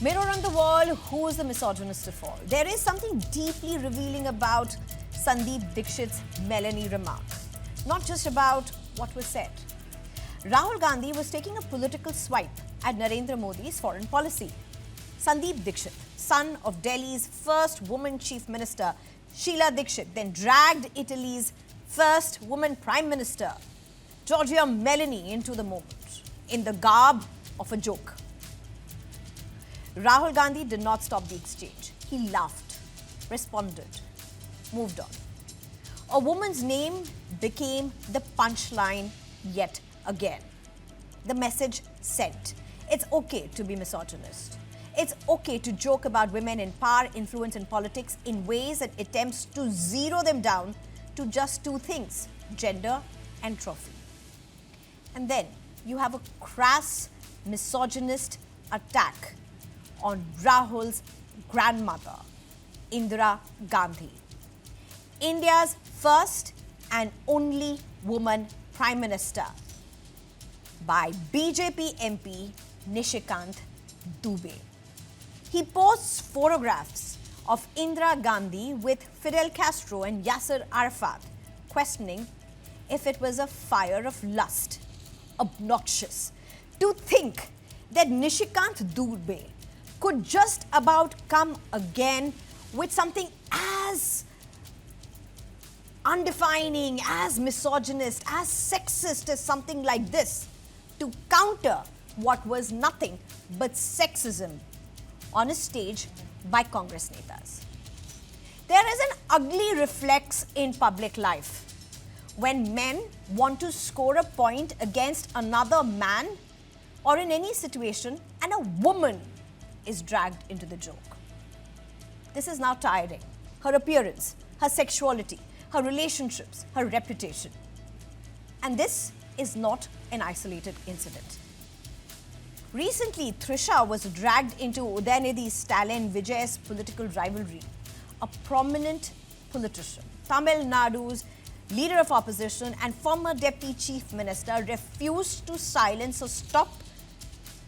Mirror on the wall, who's the misogynist of all? There is something deeply revealing about Sandeep Dikshit's Meloni remark. Not just about what was said. Rahul Gandhi was taking a political swipe at Narendra Modi's foreign policy. Sandeep Dikshit, son of Delhi's first woman chief minister, Sheila Dikshit, then dragged Italy's first woman prime minister, Giorgia Meloni, into the moment in the garb of a joke. Rahul Gandhi did not stop the exchange. He laughed, responded, moved on. A woman's name became the punchline yet again. The message sent. It's okay to be misogynist. It's okay to joke about women in power, influence, and politics in ways that attempts to zero them down to just two things: gender and trophy. And then you have a crass misogynist attack on Rahul's grandmother, Indira Gandhi, India's first and only woman Prime Minister, by BJP MP Nishikant Dubey. He posts photographs of Indira Gandhi with Fidel Castro and Yasser Arafat, questioning if it was a fire of lust. Obnoxious. To think that Nishikant Dubey could just about come again with something as undefining, as misogynist, as sexist as something like this to counter what was nothing but sexism on a stage by Congress netas. There is an ugly reflex in public life when men want to score a point against another man or in any situation and a woman is dragged into the joke. This is now tiring. Her appearance, her sexuality, her relationships, her reputation. And this is not an isolated incident. Recently, Trisha was dragged into Udhayanidhi-Vijay's political rivalry. A prominent politician, Tamil Nadu's leader of opposition and former deputy chief minister, refused to silence or stop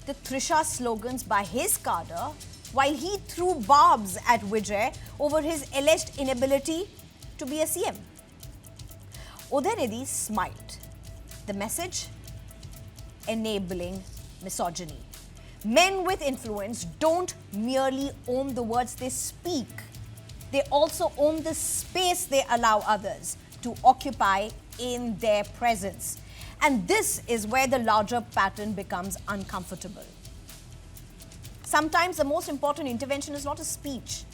the Trisha slogans by his cadre while he threw barbs at Vijay over his alleged inability to be a CM. Udhayanidhi smiled. The message? Enabling misogyny. Men with influence don't merely own the words they speak. They also own the space they allow others to occupy in their presence. And this is where the larger pattern becomes uncomfortable. Sometimes the most important intervention is not a speech.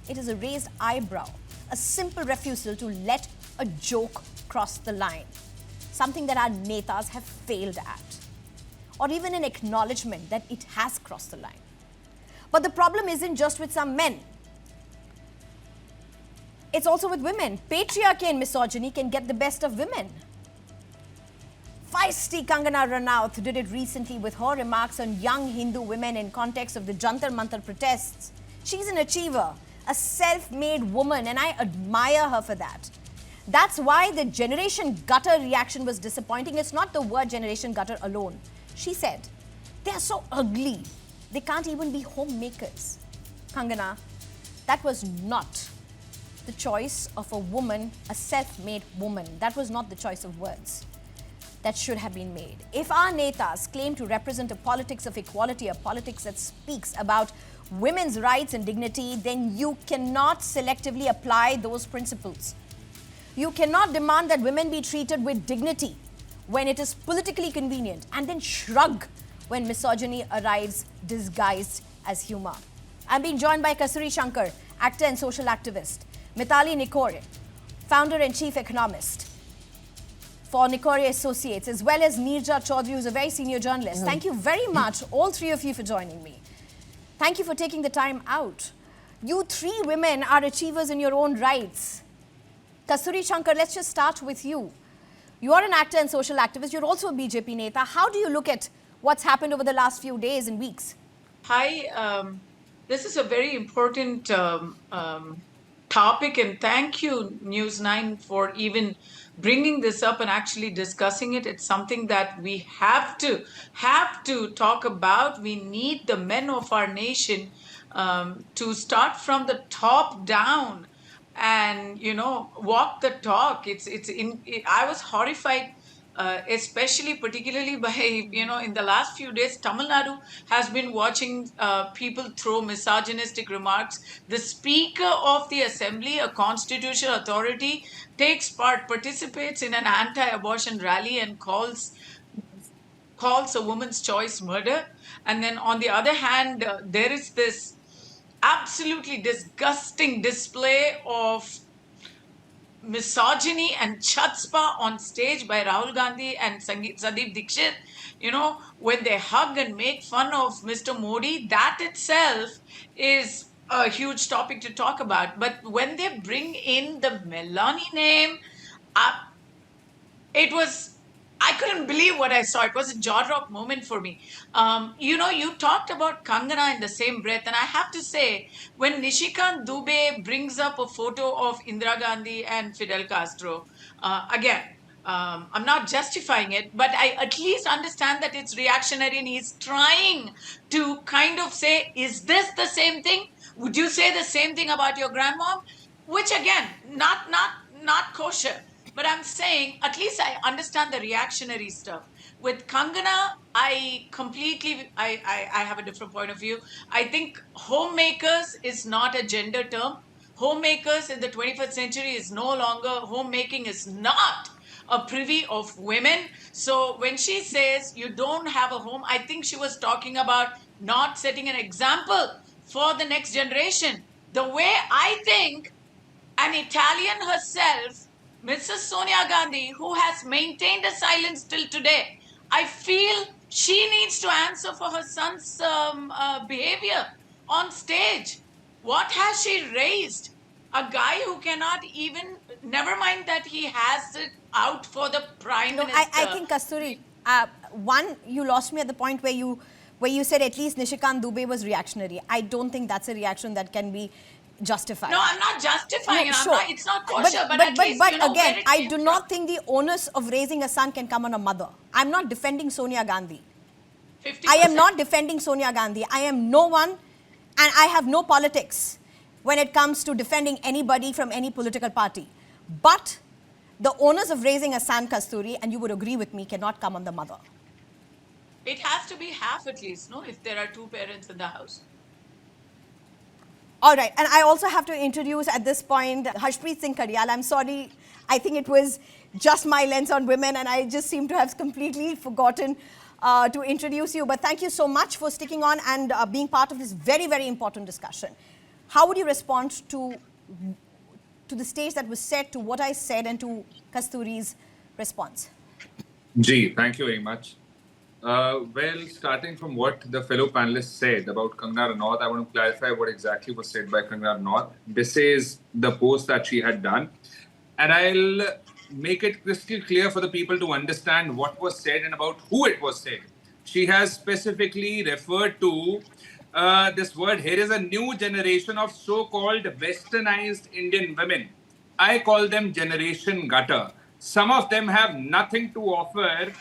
It is a raised eyebrow, a simple refusal to let a joke cross the line, something that our netas have failed at, or even an acknowledgement that it has crossed the line. But the problem isn't just with some men. It's also with women. Patriarchy and misogyny can get the best of women. Feisty Kangana Ranaut did it recently with her remarks on young Hindu women in context of the Jantar Mantar protests. She's an achiever, a self-made woman, and I admire her for that. That's why the generation gutter reaction was disappointing. It's not the word generation gutter alone. She said, they are so ugly, they can't even be homemakers. Kangana, that was not the choice of a woman, a self-made woman. That was not the choice of words that should have been made. If our netas claim to represent a politics of equality, a politics that speaks about women's rights and dignity, then you cannot selectively apply those principles. You cannot demand that women be treated with dignity when it is politically convenient and then shrug when misogyny arrives disguised as humor. I'm being joined by Kasuri Shankar, actor and social activist, Mithali Nikore, founder and chief economist for Nikore Associates, as well as Neerja Chaudhary, who's a very senior journalist. Thank you very much, all three of you, for joining me. Thank you for taking the time out. You three women are achievers in your own rights. Kasuri Shankar, let's just start with you. You are an actor and social activist. You're also a BJP neta. How do you look at what's happened over the last few days and weeks? Hi, this is a very important topic, and thank you, News9, for even bringing this up and actually discussing it. It's something that we have to talk about. We need the men of our nation to start from the top down and walk the talk. I was horrified, especially particularly by in the last few days Tamil Nadu has been watching people throw misogynistic remarks. The speaker of the assembly, a constitutional authority, participates in an anti-abortion rally and calls a woman's choice murder. And then on the other hand, there is this absolutely disgusting display of misogyny and chutzpah on stage by Rahul Gandhi and Sandeep Dikshit. When they hug and make fun of Mr. Modi, that itself is a huge topic to talk about. But when they bring in the Meloni name, I couldn't believe what I saw. It was a jaw-drop moment for me. You talked about Kangana in the same breath, and I have to say, when Nishikant Dubey brings up a photo of Indira Gandhi and Fidel Castro, again, I'm not justifying it, but I at least understand that it's reactionary, and he's trying to kind of say, is this the same thing? Would you say the same thing about your grandmom? Which again, not kosher. But I'm saying, at least I understand the reactionary stuff. With Kangana, I have a different point of view. I think homemakers is not a gender term. Homemakers in the 21st century is no longer, homemaking is not a privy of women. So when she says you don't have a home, I think she was talking about not setting an example for the next generation. The way I think an Italian herself, Mrs. Sonia Gandhi, who has maintained a silence till today, I feel she needs to answer for her son's behavior on stage. What has she raised? A guy who cannot even, never mind that he has it out for the prime minister. I think, Kasturi, one, you lost me at the point where you said at least Nishikant Dubey was reactionary. I don't think that's a reaction that can be justified. No, I'm not justifying it. Sure. It's not kosher, but at least, again, I do not think the onus of raising a son can come on a mother. I'm not defending Sonia Gandhi. 50%. I am not defending Sonia Gandhi. I am no one, and I have no politics when it comes to defending anybody from any political party. But the onus of raising a son, Kasturi, and you would agree with me, cannot come on the mother. It has to be half at least, no? If there are two parents in the house. All right, and I also have to introduce at this point Harshpreet Singh Karyal. I'm sorry, I think it was just my lens on women, and I just seem to have completely forgotten to introduce you. But thank you so much for sticking on and being part of this very, very important discussion. How would you respond to the stage that was set, to what I said, and to Kasturi's response? Gee, thank you very much. Well, starting from what the fellow panelists said about Kangana Ranaut, I want to clarify what exactly was said by Kangana Ranaut. This is the post that she had done. And I'll make it crystal clear for the people to understand what was said and about who it was said. She has specifically referred to this word. Here is a new generation of so-called westernized Indian women. I call them Generation Gutter. Some of them have nothing to offer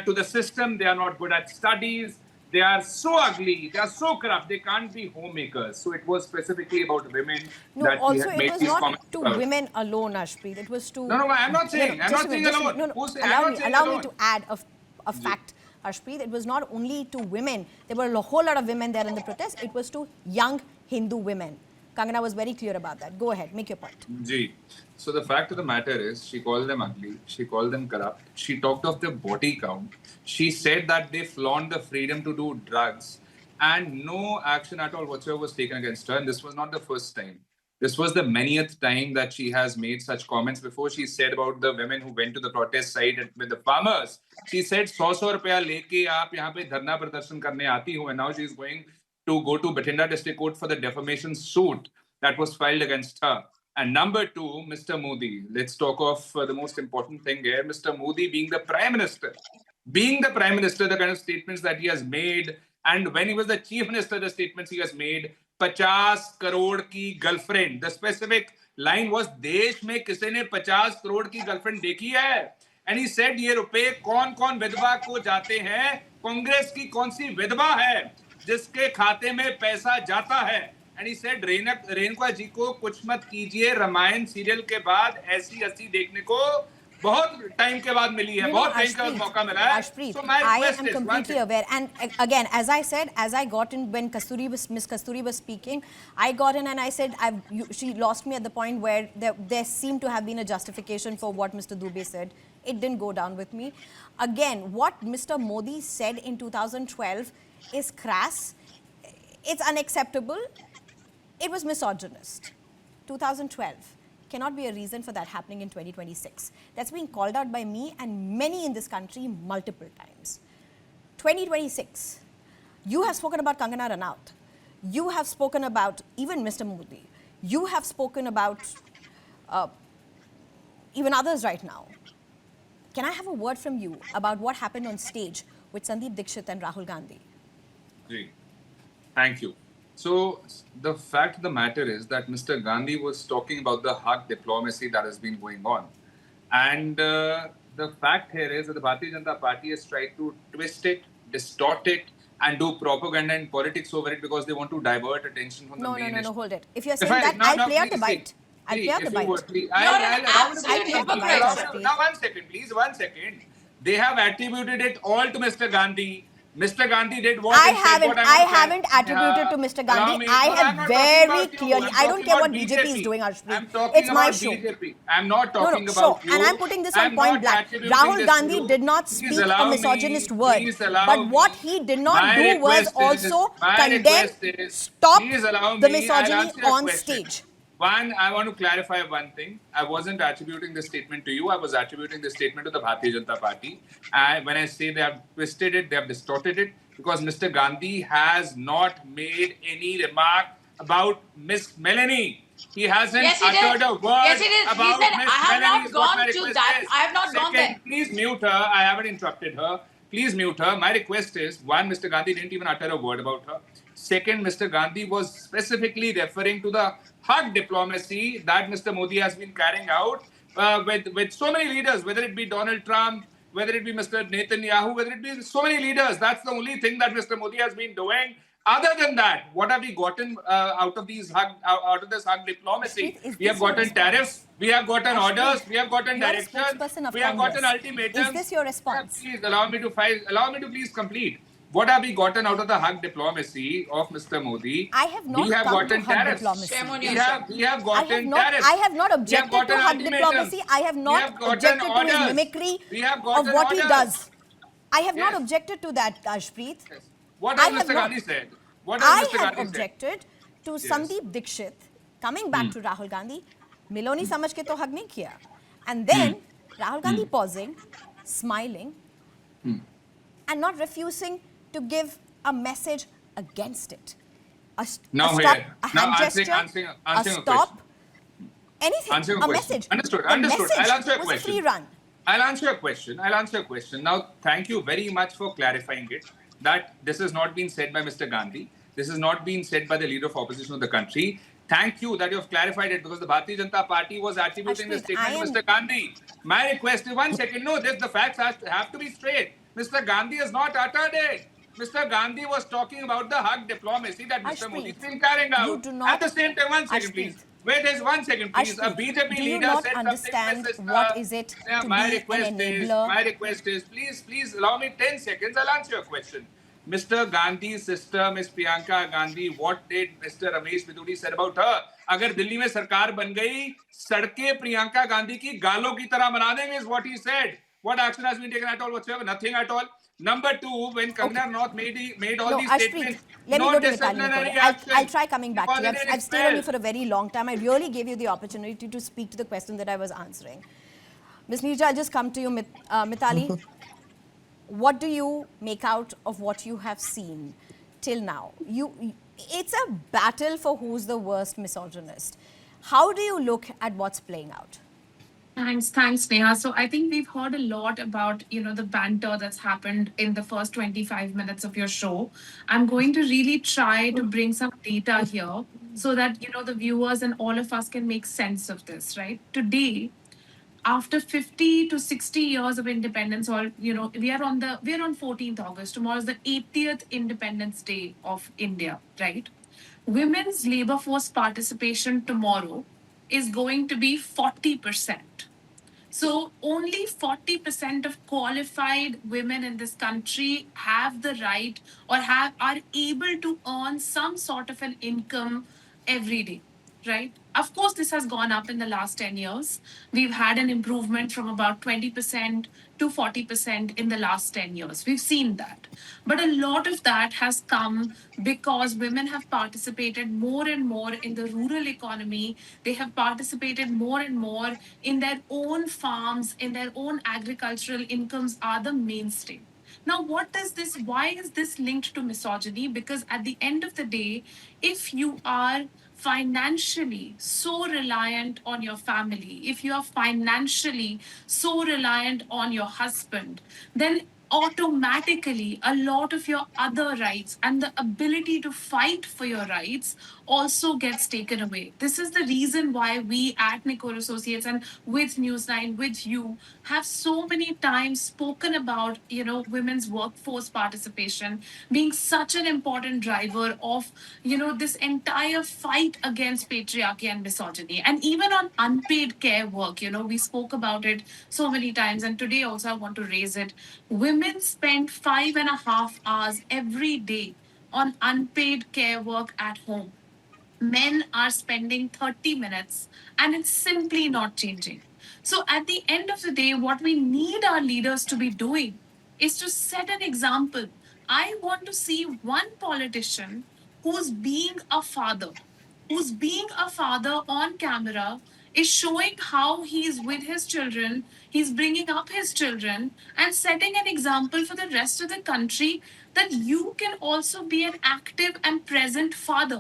to the system. They are not good at studies. They are so ugly. They are so corrupt. They can't be homemakers. So it was specifically about women. No, that also it was not to women alone, Ashpreet. It was to... No, I'm not saying. I'm not saying alone. Allow me to add a fact, Ashpreet. It was not only to women. There were a whole lot of women there in the protest. It was to young Hindu women. Kangana was very clear about that. Go ahead, make your point. Gee. So the fact of the matter is, she called them ugly. She called them corrupt. She talked of their body count. She said that they flaunt the freedom to do drugs, and no action at all whatsoever was taken against her. And this was not the first time. This was the manyth time that she has made such comments. Before, she said about the women who went to the protest site with the farmers. She said, 100 rupees leke aap yahan pe dharna pradarshan karne aati hu. And now she is going to go to Bathinda District Court for the defamation suit that was filed against her. And number two, Mr. Modi. Let's talk of the most important thing here. Mr. Modi being the Prime Minister. Being the Prime Minister, the kind of statements that he has made, And when he was the chief minister, the statements he has made, 50 crore ki girlfriend. The specific line was, देश में किसी ने 50 crore की girlfriend देखी है? And he said, ये रुपए कौन-कौन विधवा को जाते हैं? कांग्रेस की कौन सी विधवा है जिसके खाते में पैसा जाता है? And he said, Renuka ji को कुछ मत कीजिए, रामायण सीरियल के बाद ऐसी हंसी देखने को बहुत टाइम के बाद मिली है, बहुत टाइम के बाद मौका मिला है. Ashpreet, I am completely aware. And again, as I said, as I got in when Miss Kasturi was speaking, I got in and I said, she lost me at the point where there seemed to have been a justification for what Mr. Dubey said. It didn't go down with me. Again, what Mr. Modi said in 2012 is crass. It's unacceptable. It was misogynist. 2012 cannot be a reason for that happening in 2026. That's being called out by me and many in this country multiple times. 2026, you have spoken about Kangana Ranaut. You have spoken about even Mr. Modi. You have spoken about even others right now. Can I have a word from you about what happened on stage with Sandeep Dikshit and Rahul Gandhi? Thank you. So the fact of the matter is that Mr. Gandhi was talking about the hug diplomacy that has been going on. And the fact here is that the Bharatiya Janata Party has tried to twist it, distort it, and do propaganda and politics over it because they want to divert attention from the main issue. No, hold it. If you're saying that, I'll play out the bite. I'll play out the bite. Now, 1 second, please, 1 second. They have attributed it all to Mr. Gandhi. Mr. Gandhi did what I haven't attributed to Mr. Gandhi. I have very clearly. I don't care what BJP is doing, Ashpreet. It's my show. BJP. I'm not talking about you. And I'm putting this on point blank. Rahul Gandhi did not speak a misogynist word. But what he did not do was also condemn, stop the misogyny on stage. One, I want to clarify one thing. I wasn't attributing this statement to you. I was attributing this statement to the Bharatiya Janata Party. And when I say they have twisted it, they have distorted it, because Mr. Gandhi has not made any remark about Miss Meloni. He hasn't uttered a word about Miss Meloni. I have not gone there. Please mute her. I haven't interrupted her. Please mute her. My request is, one, Mr. Gandhi didn't even utter a word about her. Second, Mr. Gandhi was specifically referring to the hug diplomacy that Mr. Modi has been carrying out with so many leaders, whether it be Donald Trump, whether it be Mr. Netanyahu, whether it be so many leaders. That's the only thing that Mr. Modi has been doing. Other than that, what have we gotten out of this hug diplomacy? We have gotten tariffs, we have gotten orders, we have gotten directions, we have gotten ultimatums. Is this your response? Please allow me to please complete. What have we gotten out of the hug diplomacy of Mr. Modi? I have not gotten tariffs. We have gotten tariffs. I have not objected to hug diplomacy. I have not objected to his mimicry of what he does. I have not objected to that, Ashpreet. What has Mr. Gandhi said? I have objected to Sandeep Dikshit coming back to Rahul Gandhi. Meloni samajh ke to hug nahi kiya. And then Rahul Gandhi pausing, smiling, and not refusing to give a message against it. A stop, a hand gesture, a stop, anything, a message. Understood. I'll answer your question. Free run. I'll answer your question. Now, thank you very much for clarifying it, that this has not been said by Mr. Gandhi. This has not been said by the leader of opposition of the country. Thank you that you have clarified it, because the Bharatiya Janata Party was attributing the statement to Mr. Gandhi. My request is, 1 second. No, the facts have to be straight. Mr. Gandhi has not uttered it. Mr. Gandhi was talking about the hug diplomacy that Mr. Modi has been carrying out. At the same time, 1 second, please. Wait, there's 1 second, please. A BJP leader said understand what is it to be an enabler? My request is, please allow me 10 seconds. I'll answer your question. Mr. Gandhi's sister, Miss Priyanka Gandhi, what did Mr. Ramesh Vidudi said about her? अगर दिल्ली में सरकार बन गई, सड़कें प्रियंका गांधी की गालों की तरह बना देंगे, is what he said. What action has been taken at all whatsoever? Nothing at all. Number two, when Kangana Ranaut made all these statements, let me go to Mitali. I'll try coming back to you. I've stayed on you for a very long time. I really gave you the opportunity to speak to the question that I was answering. Ms. Neerja, I'll just come to you, Mitali. What do you make out of what you have seen till now? It's a battle for who's the worst misogynist. How do you look at what's playing out? Thanks, Neha. So I think we've heard a lot about, the banter that's happened in the first 25 minutes of your show. I'm going to really try to bring some data here so that, the viewers and all of us can make sense of this, right? Today, after 50 to 60 years of independence, or we are on 14th August. Tomorrow is the 80th Independence Day of India, right? Women's labor force participation tomorrow is going to be 40%. So only 40% of qualified women in this country have the right, or are able to earn some sort of an income every day, right? Of course, this has gone up in the last 10 years. We've had an improvement from about 20% to 40% in the last 10 years. We've seen that. But a lot of that has come because women have participated more and more in the rural economy. They have participated more and more in their own farms, in their own agricultural incomes are the mainstay. Now, why is this linked to misogyny? Because at the end of the day, if you are financially so reliant on your family, if you are financially so reliant on your husband, then automatically a lot of your other rights and the ability to fight for your rights also gets taken away. This is the reason why we at Nicole Associates and with News9, with you, have so many times spoken about, women's workforce participation being such an important driver of, this entire fight against patriarchy and misogyny. And even on unpaid care work, we spoke about it so many times. And today also I want to raise it. Women spend 5.5 hours every day on unpaid care work at home. Men are spending 30 minutes, and it's simply not changing. So, at the end of the day, what we need our leaders to be doing is to set an example. I want to see one politician who's being a father, on camera, is showing how he's with his children, he's bringing up his children, and setting an example for the rest of the country that you can also be an active and present father,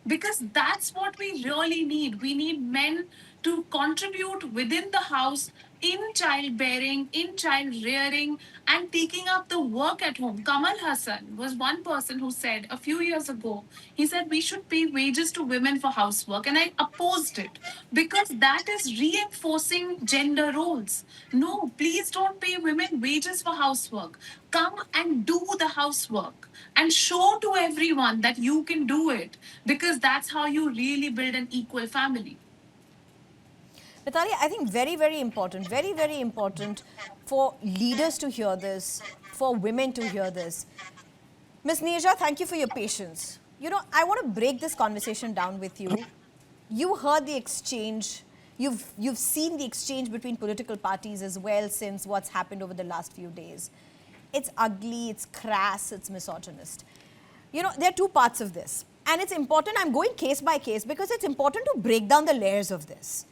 because that's what we really need. We need men to contribute within the house in childbearing, in child rearing, and taking up the work at home. Kamal Hassan was one person who said a few years ago, he said we should pay wages to women for housework. And I opposed it because that is reinforcing gender roles. No, please don't pay women wages for housework. Come and do the housework and show to everyone that you can do it, because that's how you really build an equal family. Mithali, I think very important for leaders to hear this, for women to hear this. Ms. Neerja, thank you for your patience. I want to break this conversation down with you. You heard the exchange. You've seen the exchange between political parties as well since what's happened over the last few days. It's ugly, it's crass, it's misogynist. There are two parts of this. And it's important, I'm going case by case because it's important to break down the layers of this.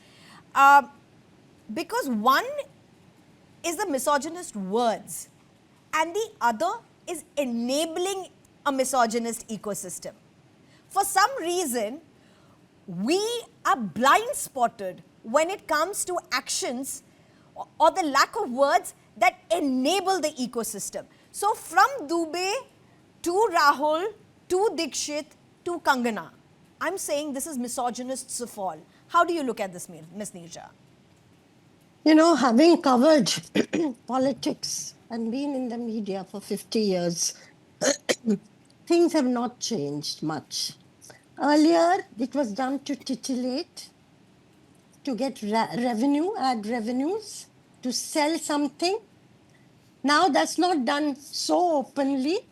Because one is the misogynist words and the other is enabling a misogynist ecosystem. For some reason, we are blind spotted when it comes to actions or the lack of words that enable the ecosystem. So from Dubey to Rahul to Dikshit to Kangana, I'm saying this is misogynists of all. How do you look at this, Ms. Neerja? Having covered politics and been in the media for 50 years, things have not changed much. Earlier, it was done to titillate, to get add revenues, to sell something. Now that's not done so openly.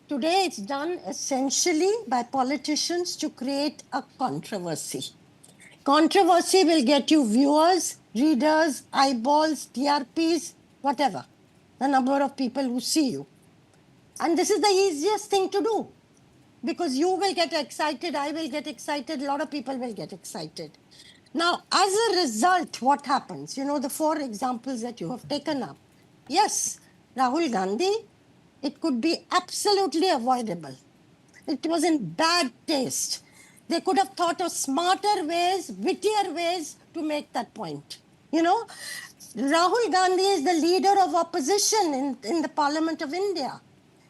Today it's done essentially by politicians to create a controversy. Controversy will get you viewers, readers, eyeballs, TRPs, whatever, the number of people who see you. And this is the easiest thing to do because you will get excited, I will get excited, a lot of people will get excited. Now, as a result, what happens? The 4 examples that you have taken up. Yes, Rahul Gandhi, it could be absolutely avoidable. It was in bad taste. They could have thought of smarter ways, wittier ways to make that point. You know, Rahul Gandhi is the leader of opposition in the Parliament of India.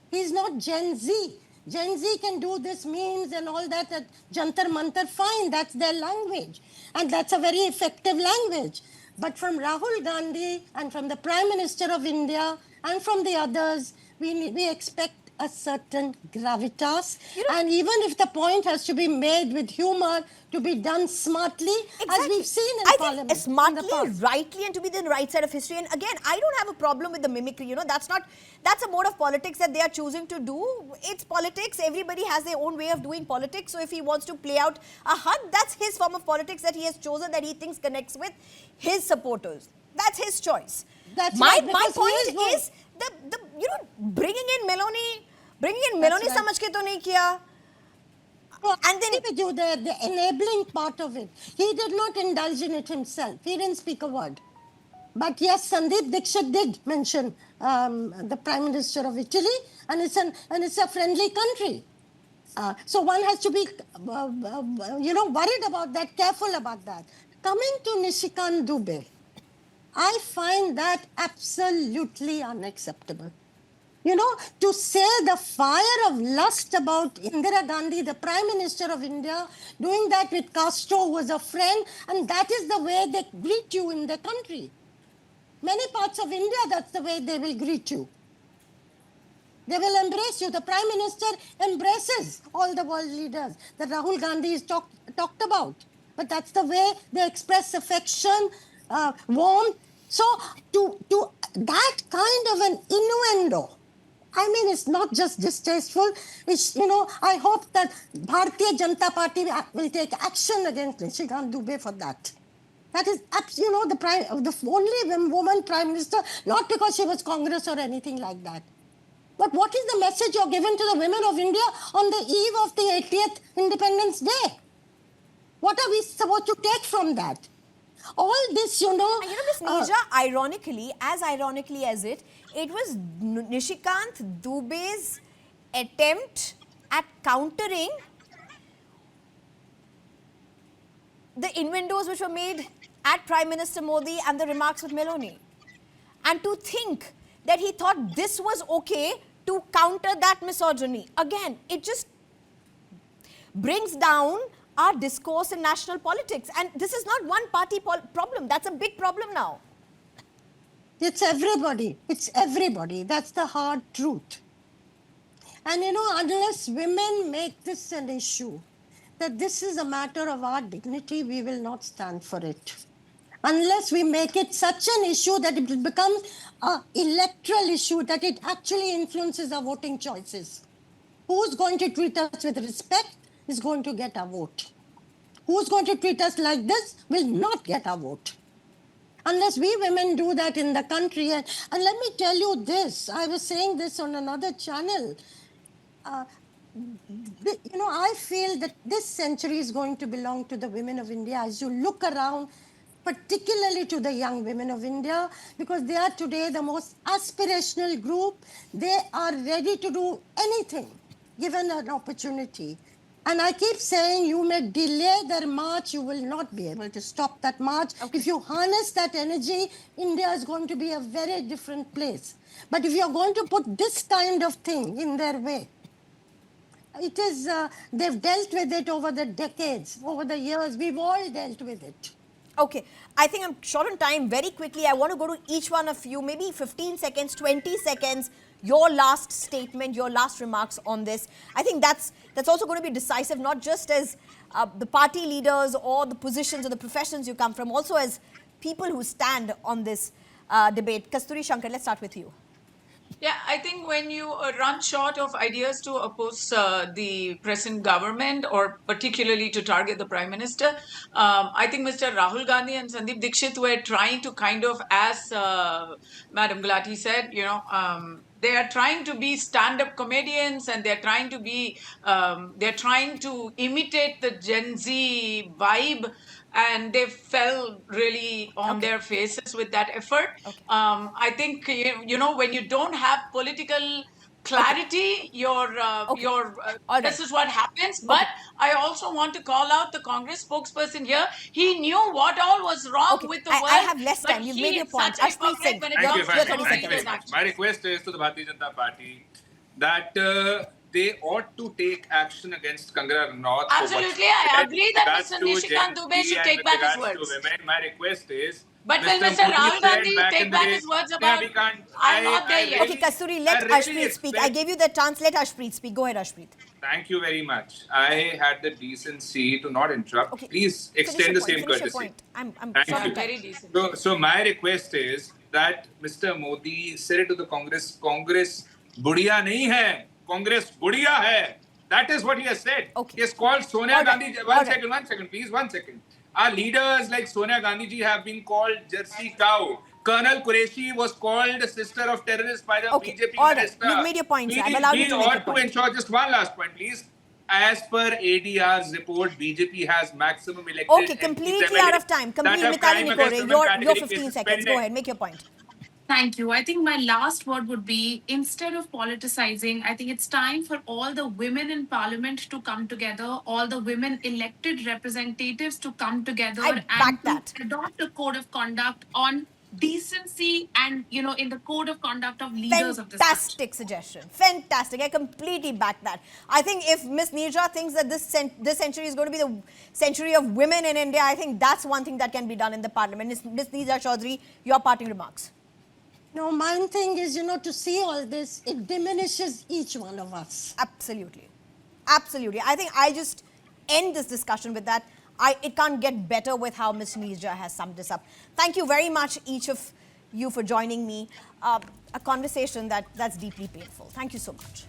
He's not Gen Z. Gen Z can do this memes and all that at Jantar Mantar, fine, that's their language. And that's a very effective language. But from Rahul Gandhi and from the Prime Minister of India and from the others, we expect a certain gravitas. And even if the point has to be made with humor, to be done smartly, as we've seen in Parliament. Think smartly, rightly, and to be the right side of history. And again, I don't have a problem with the mimicry. You know, that's a mode of politics that they are choosing to do. It's politics. Everybody has their own way of doing politics. So if he wants to play out a hug, that's his form of politics that he has chosen, that he thinks connects with his supporters. That's his choice. That's my right, point is the bringing in Meloni समझ के तो नहीं किया. And then with you, the enabling part of it, he did not indulge in it himself. He didn't speak a word. But yes, Sandeep Dikshit did mention the Prime Minister of Italy, and it's a friendly country. So one has to be, worried about that, careful about that. Coming to Nishikant Dubey, I find that absolutely unacceptable. You know, to say the fire of lust about Indira Gandhi, the Prime Minister of India, doing that with Castro, who was a friend, and that is the way they greet you in the country. Many parts of India, that's the way they will greet you. They will embrace you. The Prime Minister embraces all the world leaders that Rahul Gandhi is talked about. But that's the way they express affection, warmth. So to that kind of an innuendo, I mean, it's not just distasteful. It's, I hope that Bharatiya Janata Party will take action against Nishikant Dubey for that. That is, the only woman Prime Minister, not because she was Congress or anything like that. But what is the message you're given to the women of India on the eve of the 80th Independence Day? What are we supposed to take from that? All this, Miss Neja, ironically as it was Nishikant Dubey's attempt at countering the innuendos which were made at Prime Minister Modi and the remarks with Meloni. And to think that he thought this was okay to counter that misogyny. Again, it just brings down our discourse in national politics. And this is not one party problem. That's a big problem now. It's everybody. It's everybody. That's the hard truth. And unless women make this an issue, that this is a matter of our dignity, we will not stand for it. Unless we make it such an issue that it becomes an electoral issue, that it actually influences our voting choices. Who's going to treat us with respect is going to get our vote. Who's going to treat us like this will not get our vote. Unless we women do that in the country. And let me tell you this, I was saying this on another channel. I feel that this century is going to belong to the women of India as you look around, particularly to the young women of India, because they are today the most aspirational group. They are ready to do anything, given an opportunity. And I keep saying, you may delay their march, you will not be able to stop that march. Okay. If you harness that energy, India is going to be a very different place. But if you're going to put this kind of thing in their way, it is, they've dealt with it over the decades, over the years. We've all dealt with it. Okay, I think I'm short on time. Very quickly, I want to go to each one of you, maybe 15 seconds, 20 seconds, your last statement, your last remarks on this. I think that's also going to be decisive, not just as the party leaders or the positions or the professions you come from, also as people who stand on this debate. Kasturi Shankar, let's start with you. Yeah, I think when you run short of ideas to oppose the present government, or particularly to target the Prime Minister, I think Mr. Rahul Gandhi and Sandeep Dikshit were trying to kind of, as Madam Gulati said, they are trying to be stand-up comedians, and they're trying to imitate the Gen Z vibe, and they fell really on their faces with that effort. I think, when you don't have political clarity, this is what happens. But I also want to call out the Congress spokesperson here. He knew what all was wrong with the world. I have less but time. You've he made your is point. such a Ashpreet hypocrite Singh, when it Thank comes you to very the much. way Thank he you very does much. actions. My request is to the Bharatiya Janata Party that they ought to take action against Kangana Ranaut. Absolutely, I agree that Mr. Nishikant Dubey should take back his words. To women, my request is. But will Mr. Modi Rahul said Gandhi back in take the back day, his words yeah, about? we can't. I'm not there yet. Okay, Kasturi, let Ashpreet speak. I gave you the chance. Let Ashpreet speak. Go ahead, Ashpreet. Thank you very much. I had the decency to not interrupt. Okay. Please extend the same Finish courtesy. your point. I'm Thank short you. of time. Very decent. So my request is that Mr. Modi said it to the Congress budiya nahi hai, Congress budiya hai. That is what he has said. Okay. He has called Sonia All right. Gandhi. All One right. second, please, 1 second. Our leaders like Sonia Gandhi ji have been called Jersey cow. Colonel Qureshi was called sister of terrorists by the BJP All right. minister. You've made your point, Please, sir. I've allowed you to make your ought to point. ensure, just one last point, please. As per ADR's report, BJP has maximum elected. Okay, completely out of time. Completely, Mitali Nikore, your 15 seconds. Go ahead, make your point. Thank you. I think my last word would be, instead of politicizing, I think it's time for all the women in parliament to come together, all the women elected representatives to come together I back and that. to adopt a code of conduct on decency and, in the code of conduct of leaders of this country. Fantastic suggestion. Fantastic. I completely back that. I think if Ms. Neerja thinks that this century is going to be the century of women in India, I think that's one thing that can be done in the parliament. Ms. Neerja Chaudhary, your parting remarks. No, my thing is, to see all this, it diminishes each one of us. Absolutely. Absolutely. I think I just end this discussion with that. It can't get better with how Ms. Neerja has summed this up. Thank you very much, each of you, for joining me. A conversation that's deeply painful. Thank you so much.